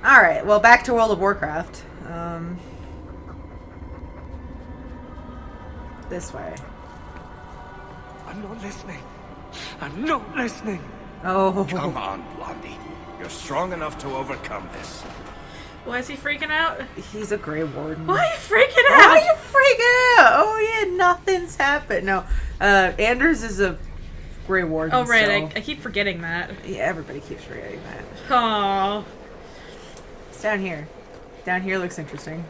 Alright, well, back to World of Warcraft. This way. I'm not listening. I'm not listening. Oh. Come on, Blondie. You're strong enough to overcome this. Why is he freaking out? He's a Grey Warden. Why are you freaking Why out? are you freaking out? Oh, yeah, nothing's happened. No, Anders is a Grey Warden. Oh, right, so... I keep forgetting that. Yeah, everybody keeps forgetting that. Aww. It's down here. Down here looks interesting.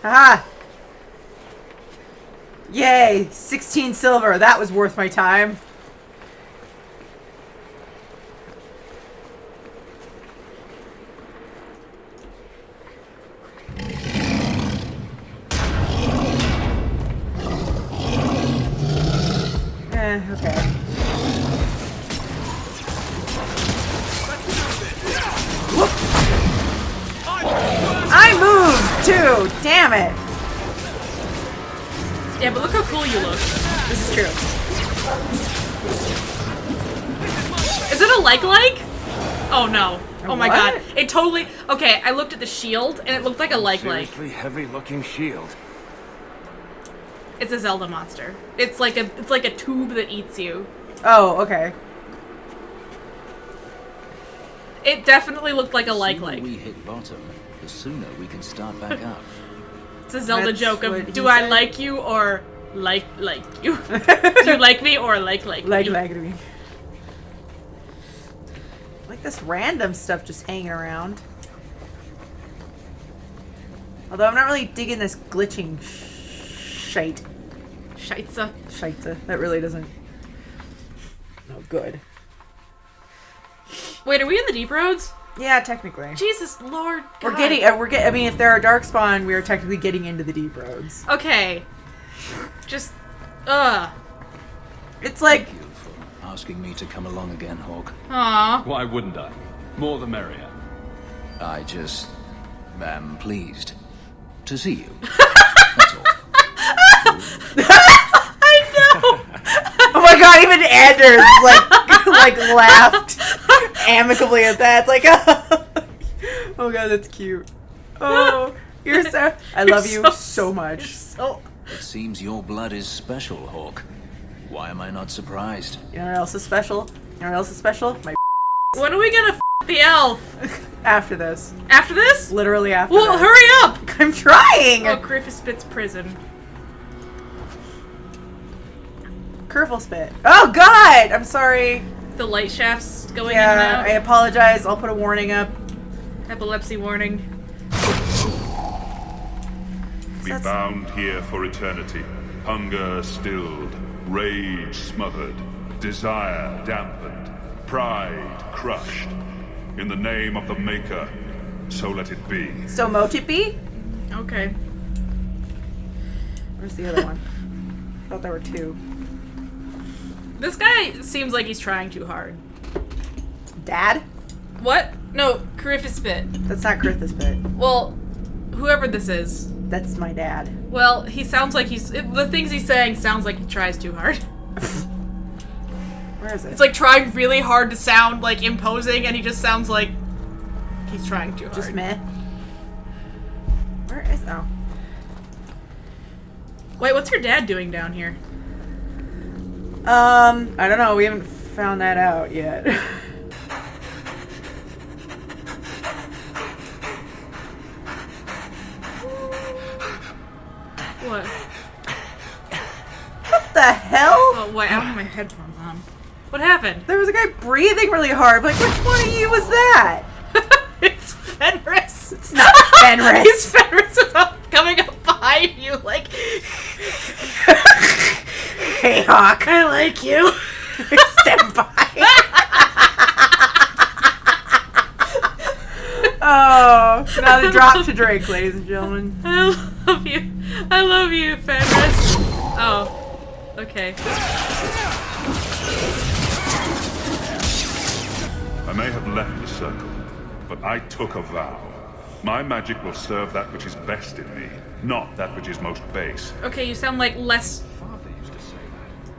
Haha! Yay! 16 silver. That was worth my time. Okay. Whoop. I moved too! Damn it! Yeah, but look how cool you look. This is true. Is it a like? Oh no. Oh my what? god. It totally... Okay, I looked at the shield, and it looked like a like. Seriously heavy-looking shield. It's a Zelda monster. It's like a tube that eats you. Oh, okay. It definitely looked like a like. The sooner we hit bottom, the sooner we can start back up. It's a Zelda That's joke what of, he do I said. like you or like you? Do you like me or like me? Like me. Like this random stuff just hanging around. Although I'm not really digging this glitching shite. Scheitze. Scheitze. That really doesn't... No good. Wait, are we in the deep roads? Yeah, technically. Jesus Lord God. We're getting... I mean, if there are Darkspawn, we are technically getting into the deep roads. Okay. Just... It's like... Thank you for asking me to come along again, Hawk. Aw. Why wouldn't I? More the merrier. I just am pleased to see you. That's all. I know! Oh my god, even Anders like laughed amicably at that. It's like, oh god, that's cute. Oh, you're so... I love you so much. So... It seems your blood is special, Hawk. Why am I not surprised? You know what else is special? You know what else is special? My When are we gonna f the elf? after this. After this? Literally after Well, this. hurry up! I'm trying! Oh, Griffithspit's prison. Curfew spit. Oh god! I'm sorry. The light shafts going in and Yeah, out. I apologize. I'll put a warning up. Epilepsy warning. Be That's- bound here for eternity. Hunger stilled, rage smothered, desire dampened, pride crushed. In the name of the Maker, so let it be. So Motipi? Okay. Where's the other one? I thought there were two. This guy seems like he's trying too hard. Dad? What? No, Griffithspit. That's not Griffith's bit. Well, whoever this is. That's my dad. Well, he sounds like the things he's saying sounds like he tries too hard. Where is it? It's like trying really hard to sound like imposing, and he just sounds like he's trying too hard. just meh. Where is... Oh. Wait, what's your dad doing down here? I don't know. We haven't found that out yet. What? What the hell? Oh, wait, I don't have my headphones on. What happened? There was a guy breathing really hard. Like, which one of you was that? It's Fenris. It's not Fenris. It's Fenris is coming up behind you like, Hey, Hawk. I like you. Stand by. Oh, now the drop to Drake, ladies and gentlemen. I love you. I love you, Fenris. Oh, okay. I may have left the circle, but I took a vow. My magic will serve that which is best in me, not that which is most base. Okay, you sound like less. Father used to say that.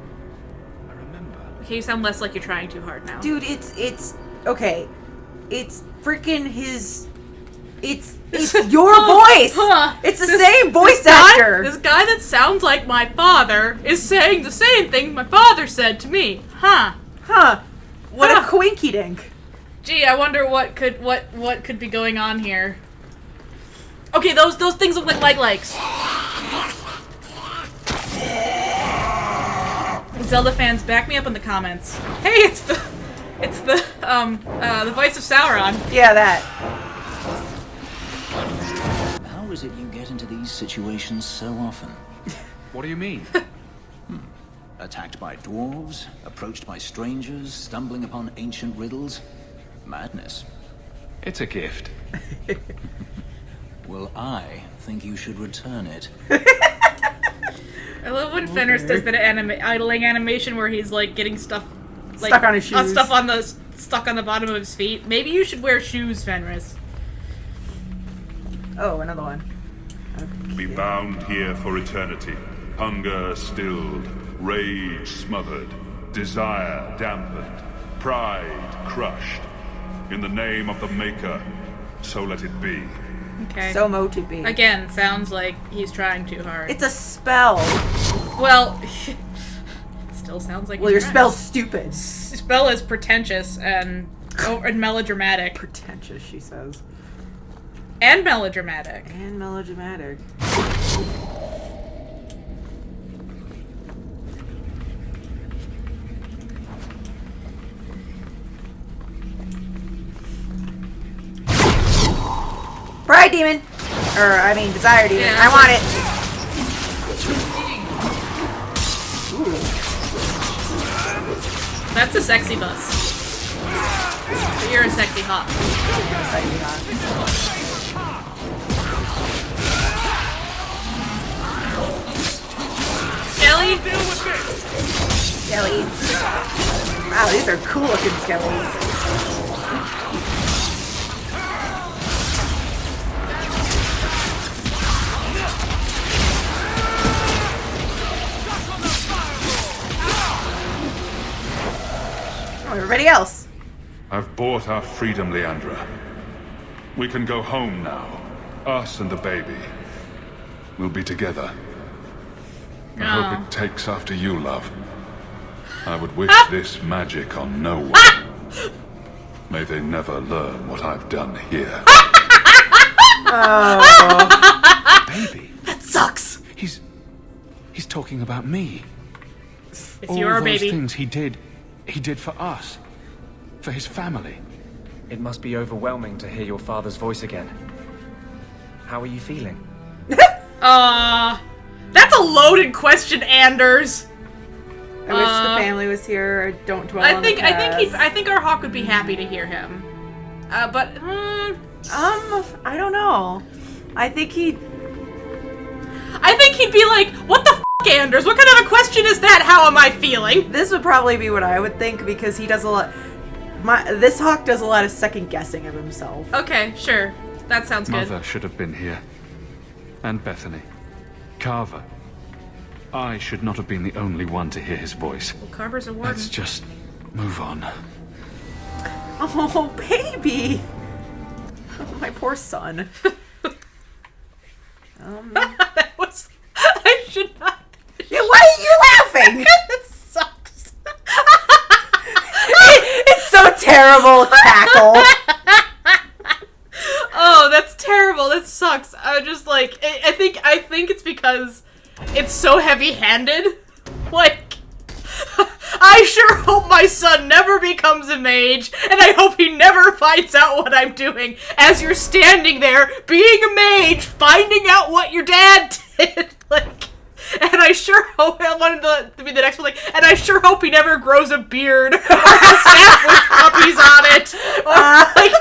I remember. Okay, you sound less like you're trying too hard now. Dude, it's okay. It's freaking his. It's your voice. It's the same voice actor. This guy that sounds like my father is saying the same thing my father said to me. Huh. What a coinky dink. Gee, I wonder what could be going on here. Okay, those things look like legs. Zelda fans, back me up in the comments. Hey, it's the voice of Sauron. Yeah, that. How is it you get into these situations so often? What do you mean? Attacked by dwarves, approached by strangers, stumbling upon ancient riddles? Madness. It's a gift. Well, I think you should return it. I love when Fenris does that idling animation where he's like getting stuff like, stuck on his shoes. Stuck on the bottom of his feet. Maybe you should wear shoes, Fenris. Oh, another one. Be bound here for eternity. Hunger stilled, rage smothered, desire dampened, pride crushed. In the name of the Maker, so let it be. Okay. So moted be. Again, sounds like he's trying too hard. It's a spell. Well, still sounds like Well, your he's spell's stupid. spell is pretentious and melodramatic. Pretentious, she says. And melodramatic. And melodramatic. Pride demon! Desire demon. Yeah. I want it! Ooh. That's a sexy bus. But you're a sexy hawk. Skelly? Skelly. Wow, these are cool looking skellies. Oh, everybody else. I've bought our freedom, Leandra. We can go home now. Us and the baby. We'll be together. I hope it takes after you, love. I would wish this magic on no one. May they never learn what I've done here. Oh. Baby. That sucks. He's talking about me. It's All your those baby. things he did for us. For his family. It must be overwhelming to hear your father's voice again. How are you feeling? That's a loaded question, Anders. I wish the family was here. Don't dwell on the past. I think our hawk would be happy to hear him. But I don't know. I think he'd be like, "What the f***, Anders? What kind of a question is that? How am I feeling?" This would probably be what I would think because he does a lot. This hawk does a lot of second guessing of himself. Okay, sure. That sounds good. Mother should have been here. And Bethany. Carver. I should not have been the only one to hear his voice. Well, Carver's a warden. Let's just move on. Oh, baby! Oh, my poor son. That was. I should not. Yeah, why are you laughing? It sucks. It's so terrible, tackle. Oh, that's terrible. That sucks. I just like. I think it's because it's so heavy-handed. Like, I sure hope my son never becomes a mage, and I hope he never finds out what I'm doing. As you're standing there, being a mage, finding out what your dad did, like. And I sure hope I wanted to be the next one. Like, and I sure hope he never grows a beard or a staff with puppies on it. Or, like,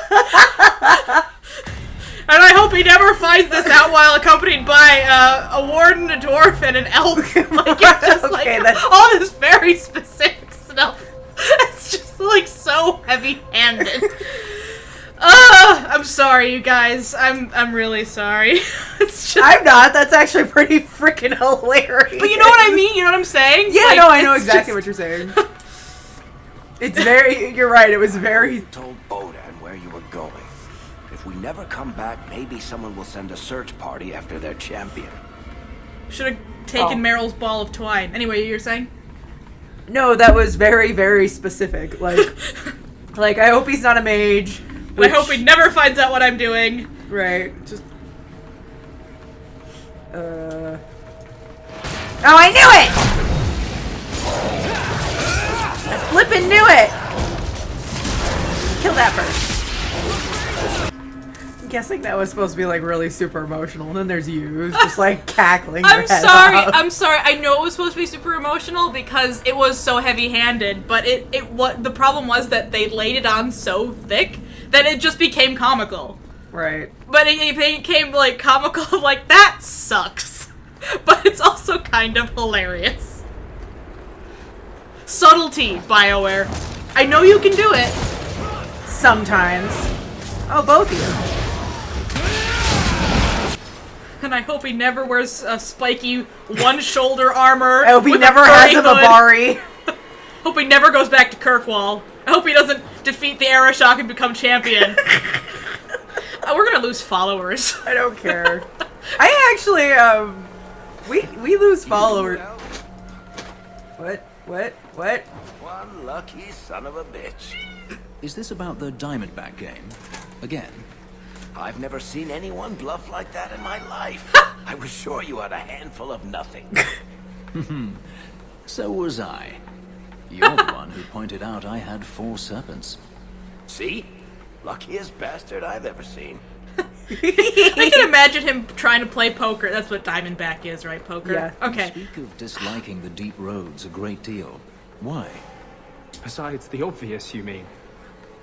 and I hope he never finds this out while accompanied by a warden, a dwarf, and an elf. Like, it's just Okay, like all this very specific stuff. It's just like so heavy-handed. I'm sorry, you guys. I'm really sorry. It's just. I'm not. That's actually pretty freaking hilarious. But you know what I mean? You know what I'm saying? Yeah, Like, no, I know it's exactly just- what you're saying. It's very. You're right. It was very. Told Boda and where you were going. If we never come back, maybe someone will send a search party after their champion. Should have taken Meryl's ball of twine. Anyway, you're saying? No, that was very, very specific. Like, I hope he's not a mage. I hope he never finds out what I'm doing. Right. Just. Oh, I knew it! I flippin' knew it! Kill that first. I'm guessing that was supposed to be like really super emotional, and then there's you just like cackling. I'm sorry. I know it was supposed to be super emotional because it was so heavy-handed, but what the problem was that they laid it on so thick that it just became comical. Right. But it became like comical, like that sucks. But it's also kind of hilarious. Subtlety, BioWare. I know you can do it. Sometimes. Oh, both of you. And I hope he never wears a spiky one-shoulder armor. I hope he with never has a hood. Mabari. Hope he never goes back to Kirkwall. I hope he doesn't defeat the Arashock and become champion. We're gonna lose followers. I don't care. I actually, we lose followers. What? One lucky son of a bitch. Is this about the Diamondback game? Again? I've never seen anyone bluff like that in my life. I was sure you had a handful of nothing. So was I. You're the one who pointed out I had 4 serpents. See? Luckiest bastard I've ever seen. I can imagine him trying to play poker. That's what Diamondback is, right? Poker? Yeah. Okay. Speak of disliking the deep roads a great deal. Why? Besides the obvious, you mean?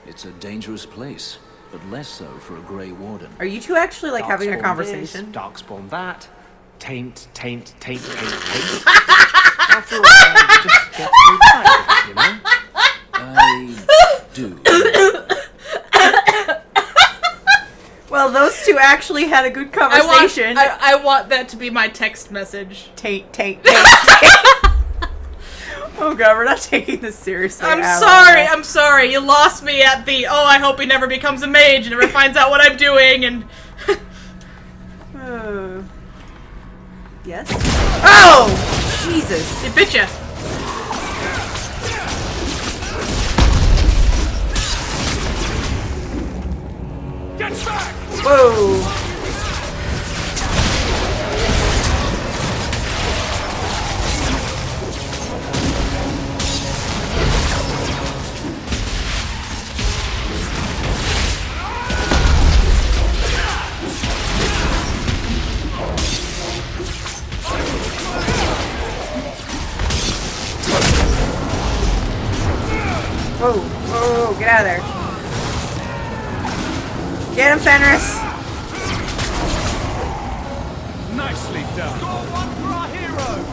It's a dangerous place, but less so for a Grey Warden. Are you two actually like having a Darkspawn conversation? This, Darkspawn that. Taint. After all, you just get so tired of it, you know? I do. Well, those two actually had a good conversation. I want that to be my text message. Taint. Oh god, we're not taking this seriously. I'm sorry. You lost me at the, I hope he never becomes a mage and never finds out what I'm doing, and... Yes? Oh! Jesus. It bit ya. Get back! Whoa. Whoa, get out of there. Get him, Fenris. Nicely done. Score one for our hero.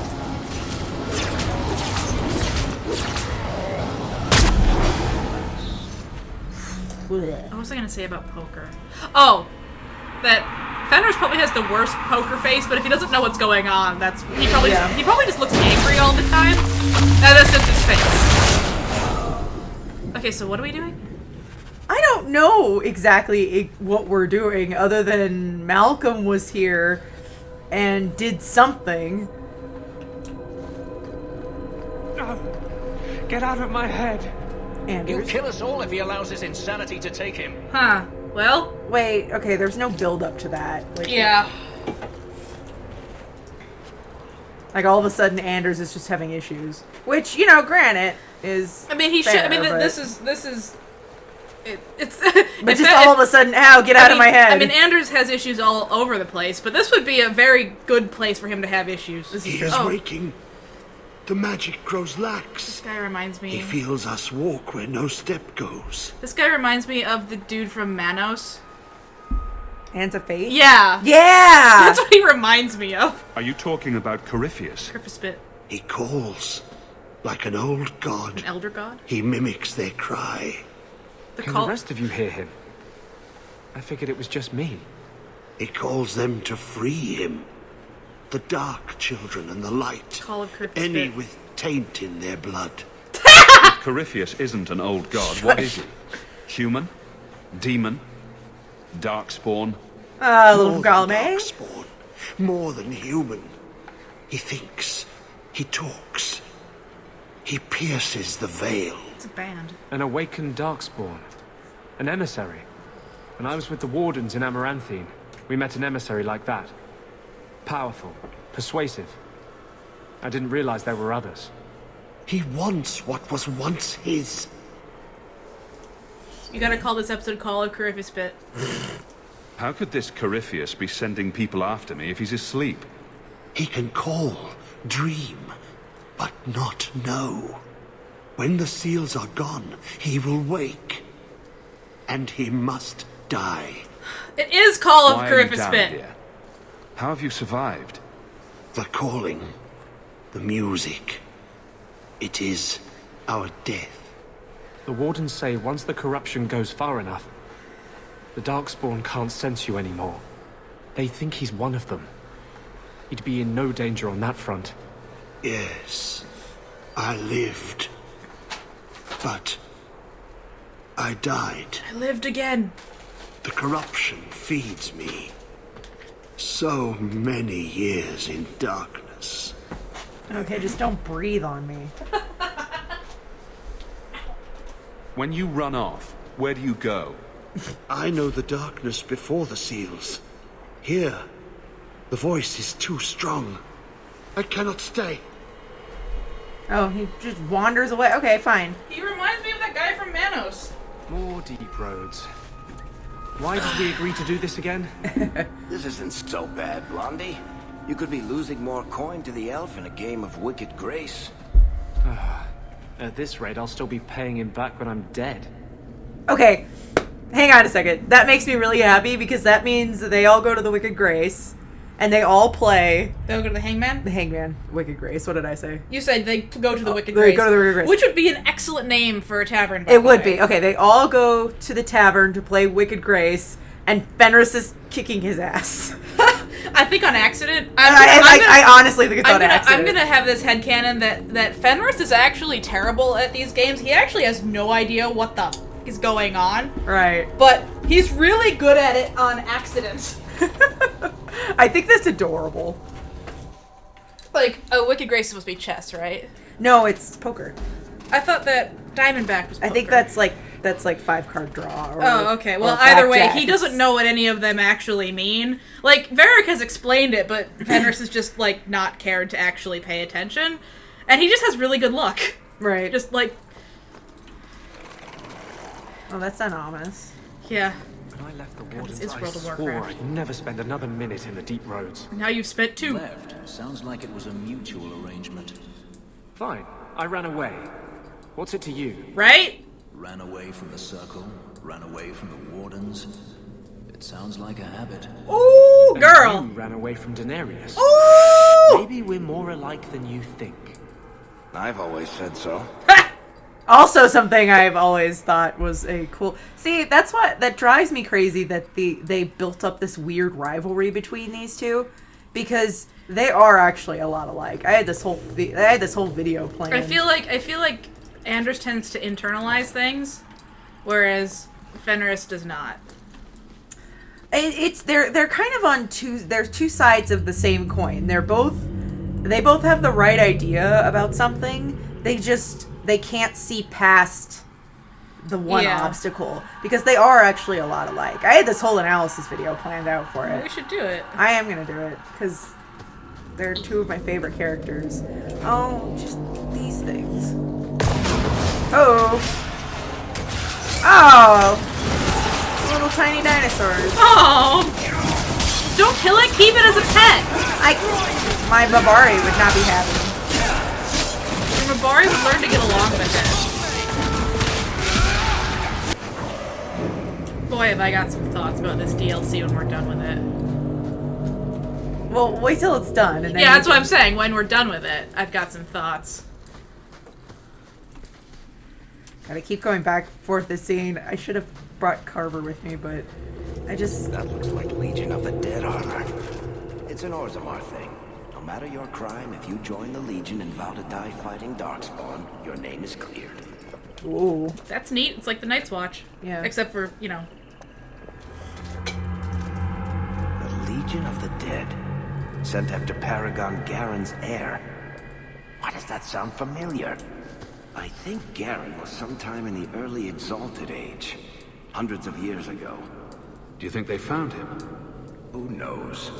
What was I gonna say about poker? Oh, that Fenris probably has the worst poker face, but if he doesn't know what's going on, he probably just looks angry all the time. That's just his face. Okay, so what are we doing? I don't know exactly what we're doing other than Malcolm was here and did something. Get out of my head. He'll Anders. kill us all if he allows his insanity to take him. Huh. Well, Wait, okay, there's no build up to that. yeah. Like all of a sudden Anders is just having issues. Which, granted, is I mean, he fair, should. I mean, but- this is. It's. But just all of a sudden, ow, get out of my head. I mean, Anders has issues all over the place, but this would be a very good place for him to have issues. This is He true. is Oh. waking. The magic grows This lax. guy reminds me. He feels us walk where no step goes. This guy reminds me of the dude from Manos. Hands of Fate? Yeah. Yeah! That's what he reminds me of. Are you talking about Corypheus? Crispispit, He calls. Like an old god, an elder god. he mimics their cry. The Can call. the rest of you hear him? I figured it was just me. He calls them to free him. The dark children and the light. Call of Crispispit. Any with taint in their blood. If Corypheus isn't an old god, what is he? Human? Demon? Darkspawn? Little More than Galame. Darkspawn, more than human. He thinks. He talks. He pierces the veil. It's a band. An awakened Darkspawn. An emissary. When I was with the Wardens in Amaranthine, we met an emissary like that. Powerful. Persuasive. I didn't realize there were others. He wants what was once his. You gotta call this episode Call of Coryphus Bit. How could this Corypheus be sending people after me if he's asleep? He can call, dream, but not know. When the seals are gone, he will wake. And he must die. It is Call of Why are you Coryphus down Bit. here? How have you survived? The calling, the music. It is our death. The Wardens say once the corruption goes far enough, the Darkspawn can't sense you anymore. They think he's one of them. He'd be in no danger on that front. Yes, I lived. But I died. I lived again. The corruption feeds me. So many years in darkness. Okay, just don't breathe on me. When you run off, where do you go? I know the darkness before the seals. Here, the voice is too strong. I cannot stay. Oh, he just wanders away. Okay, fine. He reminds me of that guy from Manos. More deep roads. Why did we agree to do this again? This isn't so bad, Blondie. You could be losing more coin to the elf in a game of Wicked Grace. At this rate, I'll still be paying him back when I'm dead. Okay, hang on a second. That makes me really happy because that means they all go to the Wicked Grace and they all play They'll go to the Hangman? the Hangman. Wicked Grace. What did I say? You said they go to the Wicked they Grace. go to the Wicked Grace. Which would be an excellent name for a tavern. by It the would way. be. Okay, they all go to the tavern to play Wicked Grace and Fenris is kicking his ass. I think on accident. I honestly think it's on accident. I'm gonna have this headcanon that Fenris is actually terrible at these games. He actually has no idea what the f- is going on. Right. But he's really good at it on accident. I think that's adorable. Like, Wicked Grace is supposed to be chess, right? No, it's poker. I thought that Diamondback was poker. I think that's like 5-card draw. Or, Oh, okay. Well, or either way, blackjack. he doesn't know what any of them actually mean. Like, Varric has explained it, but Fenris is just, like, not cared to actually pay attention. And he just has really good luck. Right. Just, like, Oh, that's not ominous. yeah. When I left the Wardens, it's I World of swore Warcraft. I'd never spend another minute in the deep roads. Now you've spent 2. Left. Sounds like it was a mutual arrangement. Fine, I ran away. What's it to you? Right? Ran away from the Circle, ran away from the Wardens. It sounds like a habit. Ooh, And girl. you ran away from Daenerys. Ooh! Maybe we're more alike than you think. I've always said so. Also, something I've always thought was a cool. See, that drives me crazy that they built up this weird rivalry between these two, because they are actually a lot alike. I had this whole video playing. I feel like Anders tends to internalize things, whereas Fenris does not. They're kind of on they're two sides of the same coin. They both have the right idea about something. They can't see past the one Yeah. obstacle, because they are actually a lot alike. I had this whole analysis video planned out for it. We should do it. I am gonna do it because they're two of my favorite characters. Oh, just these things. Oh, little tiny dinosaurs. Oh! Don't kill it. Keep it as a pet. My Babari would not be happy. Mabari would learn to get along with it. Boy, have I got some thoughts about this DLC when we're done with it. Well, wait till it's done, and then Yeah, that's what I'm saying. When we're done with it, I've got some thoughts. Gotta keep going back and forth this scene. I should have brought Carver with me, but I just... That looks like Legion of the Dead armor. It's an Orzammar thing. No matter your crime, if you join the Legion and vow to die fighting Darkspawn, your name is cleared. Ooh. That's neat. It's like the Night's Watch. Yeah. Except for, Legion of the Dead, sent after Paragon Garen's heir. Why does that sound familiar? I think Garen was sometime in the early Exalted Age, hundreds of years ago. Do you think they found him? Who knows?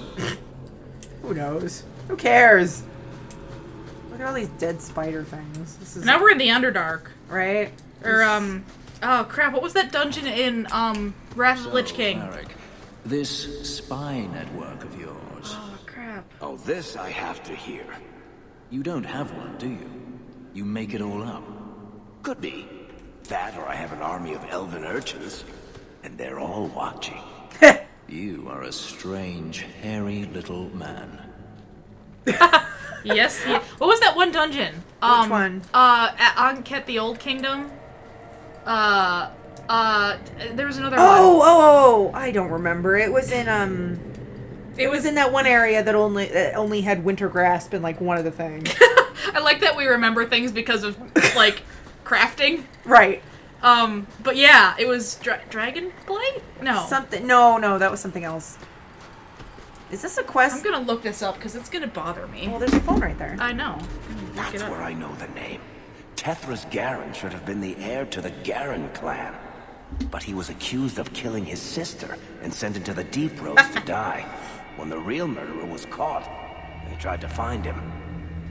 Who knows? Who cares? Look at all these dead spider things. This is Now we're in the Underdark. right. Or, oh crap, what was that dungeon in, Wrath of the Lich King? Varric, this spy network of yours. Oh crap. Oh, this I have to hear. You don't have one, do you? You make it all up. Could be. That or I have an army of elven urchins, and they're all watching. You are a strange, hairy little man. Yes, what was that one dungeon? Which one? At Ankhet the Old Kingdom. There was another one. Oh! I don't remember. It was in It was in that one area that only had winter grasp and like one of the things. I like that we remember things because of like crafting. Right. But yeah, it was Dragon Blade? No. Something. No, that was something else. Is this a quest? I'm gonna look this up because it's gonna bother me. Well, there's a phone right there. I know. That's where I know the name. Tethras Garen should have been the heir to the Garen clan. But he was accused of killing his sister and sent into the Deep Roads to die. When the real murderer was caught, they tried to find him.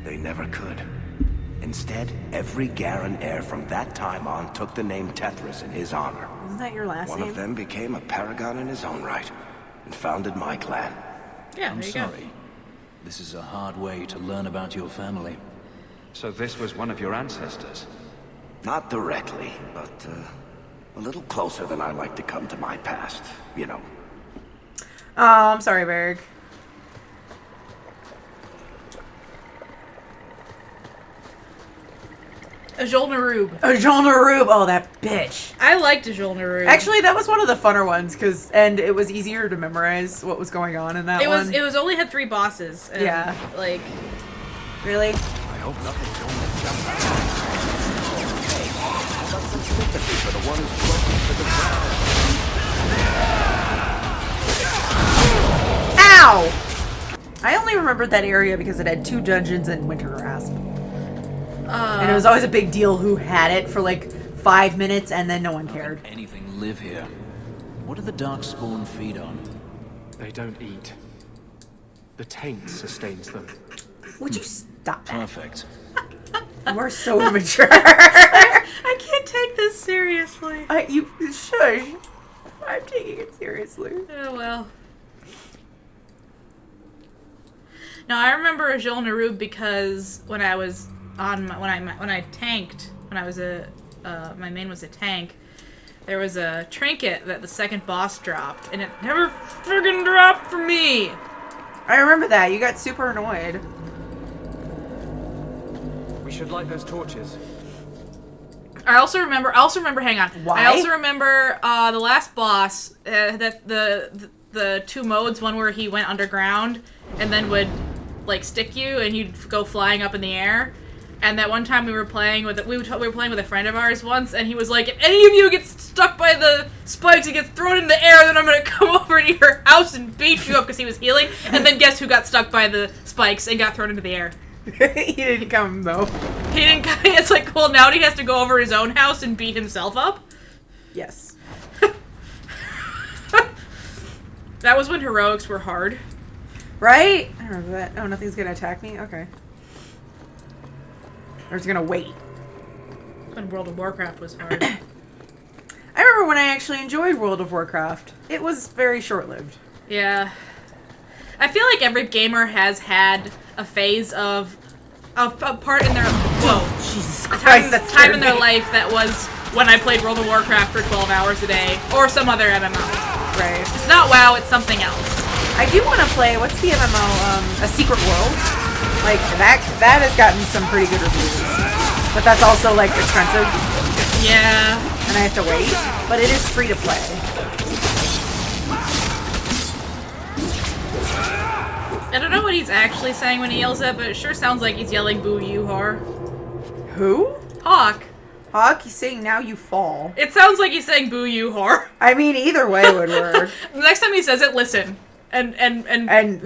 They never could. Instead, every Garen heir from that time on took the name Tethras in his honor. Isn't that your last One name? of them became a paragon in his own right and founded my clan. Yeah, I'm there you go. sorry. This is a hard way to learn about your family. So this was one of your ancestors? Not directly, but a little closer than I like to come to my past, you know. Oh, I'm sorry, Berg. Ajol Narub. Ajol Narub. Oh, that bitch. I liked Ajol Narub. Actually, that was one of the funner ones and it was easier to memorize what was going on in that one. It was only had 3 bosses. And, Yeah. Like, Really? I hope nothing's going to jump out. Hey, how about some sympathy for the one who's closest to the ground? Ow! I only remembered that area because it had 2 dungeons and Winter Grasp. And it was always a big deal who had it for like 5 minutes and then no one cared. Anything live here? What do the Darkspawn feed on? They don't eat. The taint sustains them. Would you stop that? Perfect. You are so immature. I can't take this seriously. You shush. I'm taking it seriously. Oh well. No, I remember Ajol Narub because when I was on when I tanked, when I was my main was a tank, there was a trinket that the second boss dropped, and it never friggin' dropped for me. I remember that. You got super annoyed. We should light those torches. I also remember. Hang on. Why? I also remember the last boss. That the 2 modes. One where he went underground and then would like stick you, and you'd go flying up in the air. And that one time we were playing with a friend of ours once, and he was like, "If any of you get stuck by the spikes and gets thrown in the air, then I'm gonna come over to your house and beat you up," because he was healing. And then guess who got stuck by the spikes and got thrown into the air? He didn't come though. He didn't. It's like, well, now he has to go over his own house and beat himself up. Yes. That was when heroics were hard. Right? I remember that. Oh, nothing's gonna attack me? Okay. Or it's gonna wait. When World of Warcraft was hard. I remember when I actually enjoyed World of Warcraft. It was very short-lived. Yeah. I feel like every gamer has had a phase of a part in their Jesus time, Christ, that's time in their life that was when I played World of Warcraft for 12 hours a day, or some other MMO. Right. It's not WoW, it's something else. I do want to play, what's the MMO? A Secret World? Like, that has gotten some pretty good reviews. But that's also, like, expensive. Yeah. And I have to wait. But it is free to play. I don't know what he's actually saying when he yells that, but it sure sounds like he's yelling "Boo you, whore." Who? Hawk. Hawk, he's saying now you fall. It sounds like he's saying "Boo you, whore." I mean, either way would work. The next time he says it, listen. And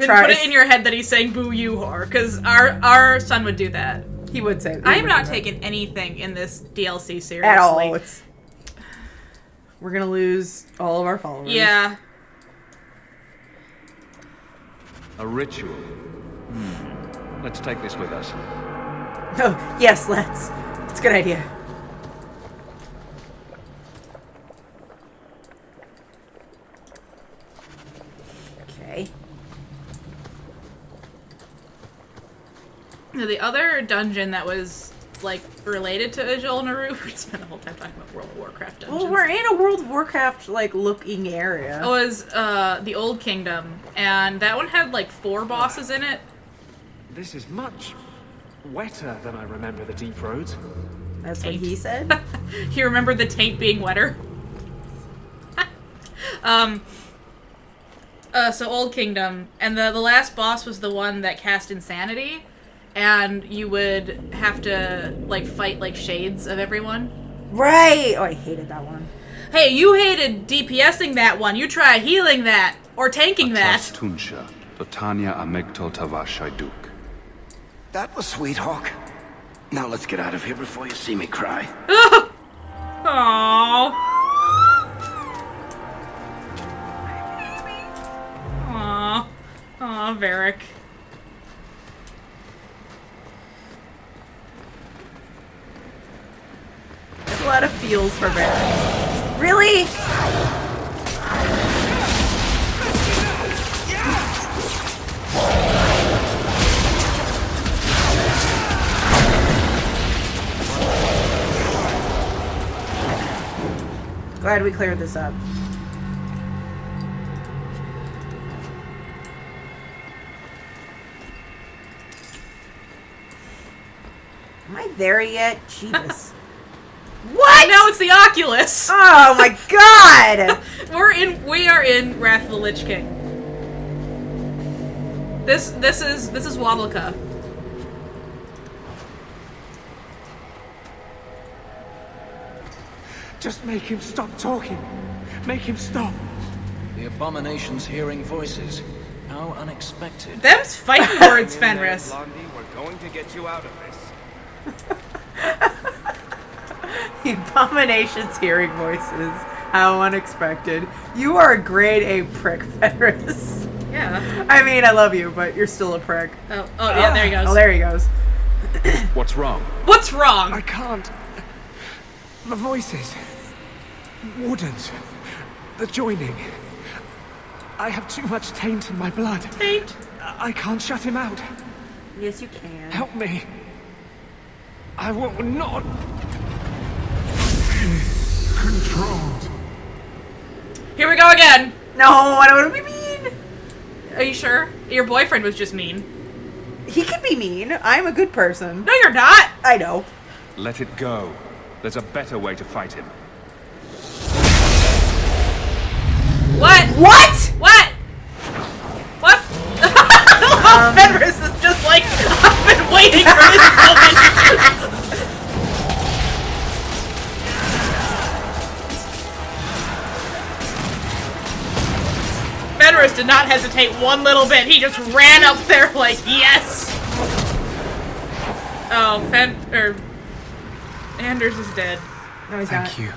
try put it in your head that he's saying "boo you whore," because our son would do that. He would say. I am not taking anything in this DLC seriously at all. We're gonna lose all of our followers. Yeah. A ritual. Let's take this with us. Oh yes, let's. It's a good idea. Okay. Now, the other dungeon that was like related to Ajol Naru. We spent the whole time talking about World of Warcraft dungeons. Well, we're in a World of Warcraft like looking area. It was the Old Kingdom, and that one had like 4 bosses in it. This is much wetter than I remember the deep roads. That's what he said. You remember the taint being wetter? So Old Kingdom, and the last boss was the one that cast Insanity, and you would have to like fight like shades of everyone. Right. Oh, I hated that one. Hey, you hated DPSing that one. You try healing that or tanking that. Tunsha, Totania Amegto Tavashaiduk. That was sweet, Hawk. Now let's get out of here before you see me cry. Aww. Aww. Aw, Varric. There's a lot of feels for Varric. Really? Glad we cleared this up. Am I there yet? Jesus. What? No, it's the Oculus. Oh my god! We are in Wrath of the Lich King. This is Wadalka. Just make him stop talking. Make him stop. The abomination's hearing voices. How unexpected. Them's fighting words, Fenris. Blondie, we're going to get you out of this. The abomination's hearing voices. How unexpected. You are a grade A prick, Fenris. Yeah. I mean, I love you, but you're still a prick. Oh yeah, there he goes. Oh, there he goes. What's wrong? What's wrong? I can't. The voices. Wardens. The joining. I have too much taint in my blood. Taint? I can't shut him out. Yes, you can. Help me. I will not. Controlled. Here we go again. No, I don't want to be mean. Are you sure? Your boyfriend was just mean. He can be mean. I'm a good person. No, you're not. I know. Let it go. There's a better way to fight him. What? What? What? What? Fenris is just like, I've been waiting for this moment. Fenris did not hesitate one little bit. He just ran up there like, yes. Oh, Anders is dead. No, he's not. Thank you.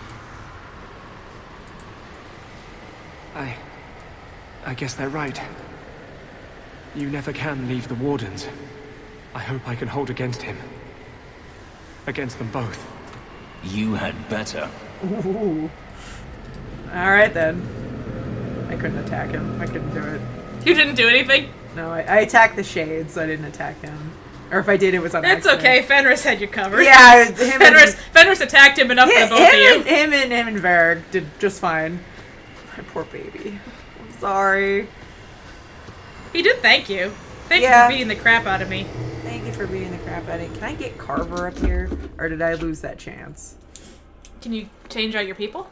I guess they're right. You never can leave the Wardens. I hope I can hold against him. Against them both. You had better. Ooh. Alright then. I couldn't attack him. I couldn't do it. You didn't do anything? No, I attacked the shades. I didn't attack him. Or if I did, it was on It's accident. okay. Fenris had you covered. Yeah, Fenris attacked him enough for the both of you. Him and Varric did just fine. My poor baby. I'm sorry. He did thank you. Thank you Yeah. for beating the crap out of me. Thank you for beating the crap out of it. Can I get Carver up here? Or did I lose that chance? Can you change out your people?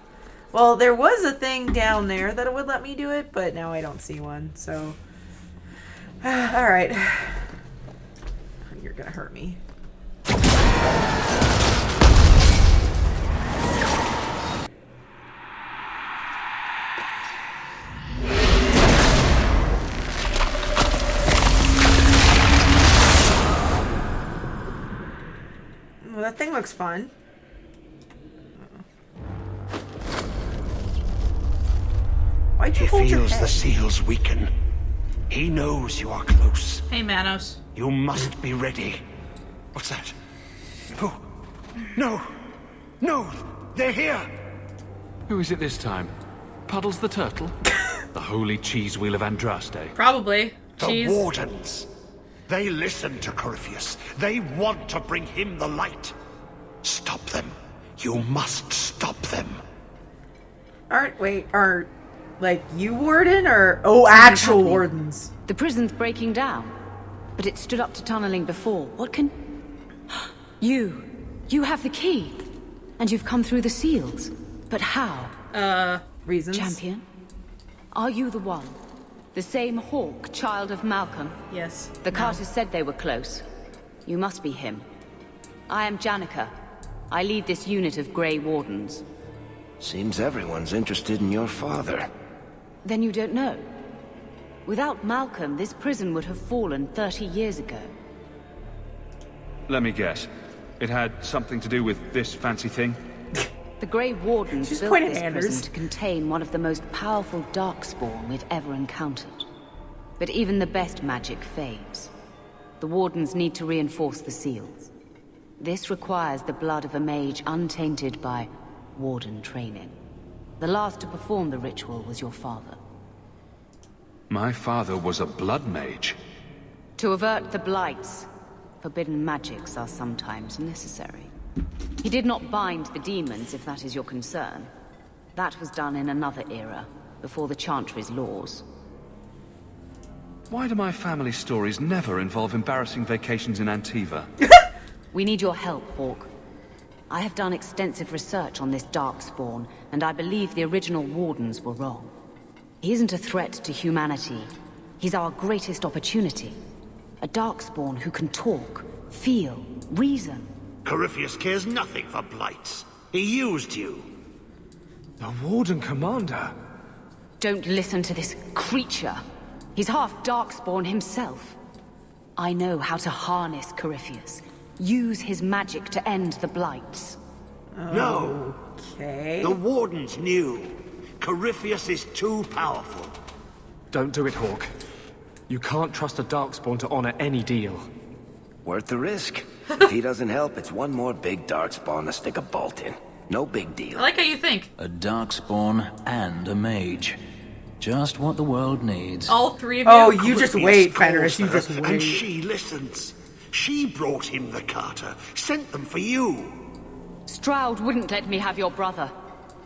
Well, there was a thing down there that would let me do it, but now I don't see one, so... Alright. You're gonna hurt me. looks fun. Why'd you He hold your feels head? the seals weaken. He knows you are close. Hey, Manos. You must be ready. What's that? Oh, no. No, they're here. Who is it this time? Puddles the turtle? The holy cheese wheel of Andraste? Probably. The Cheese. Wardens. They listen to Corypheus. They want to bring him the light. Stop them. You must stop them. Are like you warden or actual happening. wardens? The prison's breaking down, but it stood up to tunneling before. What can... You have the key, and you've come through the seals. But how? Reasons? Champion? Are you the one? The same Hawk, child of Malcolm? Yes. The Carters said they were close. You must be him. I am Janica. I lead this unit of Grey Wardens. Seems everyone's interested in your father. Then you don't know? Without Malcolm, this prison would have fallen 30 years ago. Let me guess. It had something to do with this fancy thing? The Grey Wardens Just built point at this Anders. prison to contain one of the most powerful Darkspawn we've ever encountered. But even the best magic fades. The Wardens need to reinforce the seals. This requires the blood of a mage untainted by Warden training. The last to perform the ritual was your father. My father was a blood mage. To avert the blights, forbidden magics are sometimes necessary. He did not bind the demons, if that is your concern. That was done in another era, before the Chantry's laws. Why do my family stories never involve embarrassing vacations in Antiva? We need your help, Hawk. I have done extensive research on this Darkspawn, and I believe the original Wardens were wrong. He isn't a threat to humanity. He's our greatest opportunity. A Darkspawn who can talk, feel, reason. Corypheus cares nothing for blights. He used you. The Warden Commander. Don't listen to this creature. He's half Darkspawn himself. I know how to harness Corypheus. Use his magic to end the blights. No. Okay. The Wardens knew. Corypheus is too powerful. Don't do it, Hawk. You can't trust a Darkspawn to honor any deal. Worth the risk. If he doesn't help, it's one more big darkspawn to stick a bolt in. No big deal. I like how you think. A Darkspawn and a mage. Just what the world needs. All three of you. Oh, you just Corypheus wait, calls Fenris. You her, just And wait. she listens. She brought him the Carter, sent them for you. Stroud wouldn't let me have your brother.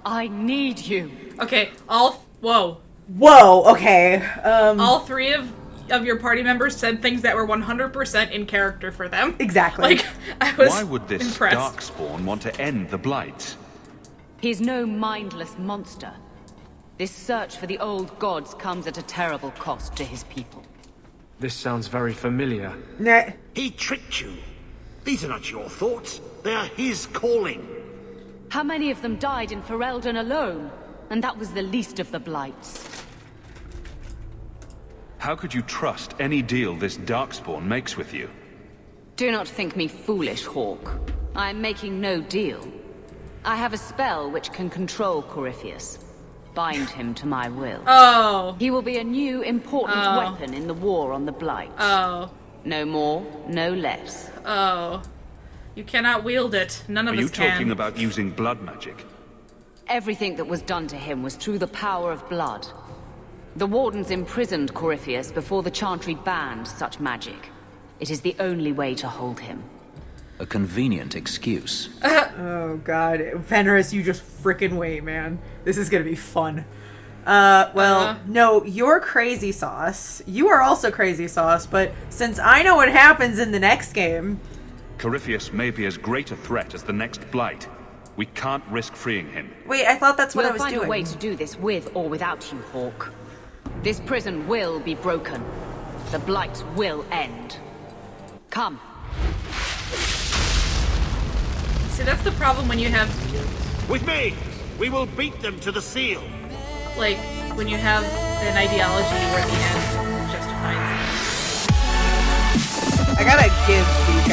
I need you. Okay, Whoa. Okay. all three of your party members said things that were 100% in character for them. Exactly. Like, I was Why would this impressed. Darkspawn want to end the Blights? He's no mindless monster. This search for the old gods comes at a terrible cost to his people. This sounds very familiar. Nah. He tricked you. These are not your thoughts. They are his calling. How many of them died in Ferelden alone? And that was the least of the blights. How could you trust any deal this Darkspawn makes with you? Do not think me foolish, Hawk. I am making no deal. I have a spell which can control Corypheus. Bind him to my will. Oh. He will be a new, important weapon in the war on the Blight. Oh. No more, no less. Oh. You cannot wield it. None of Are us you can. talking about using blood magic? Everything that was done to him was through the power of blood. The Wardens imprisoned Corypheus before the Chantry banned such magic. It is the only way to hold him. A convenient excuse. Oh god, Fenris, you just frickin' wait, man. This is gonna be fun. No, you're Crazy Sauce. You are also Crazy Sauce, but since I know what happens in the next game... Corypheus may be as great a threat as the next Blight. We can't risk freeing him. Wait, I thought that's what I We'll was find doing. a way to do this with or without you, Hawk. This prison will be broken. The Blight will end. Come. See, that's the problem when you have, With me, we will beat them to the seal. like, when you have an ideology where the end justifies. I gotta give these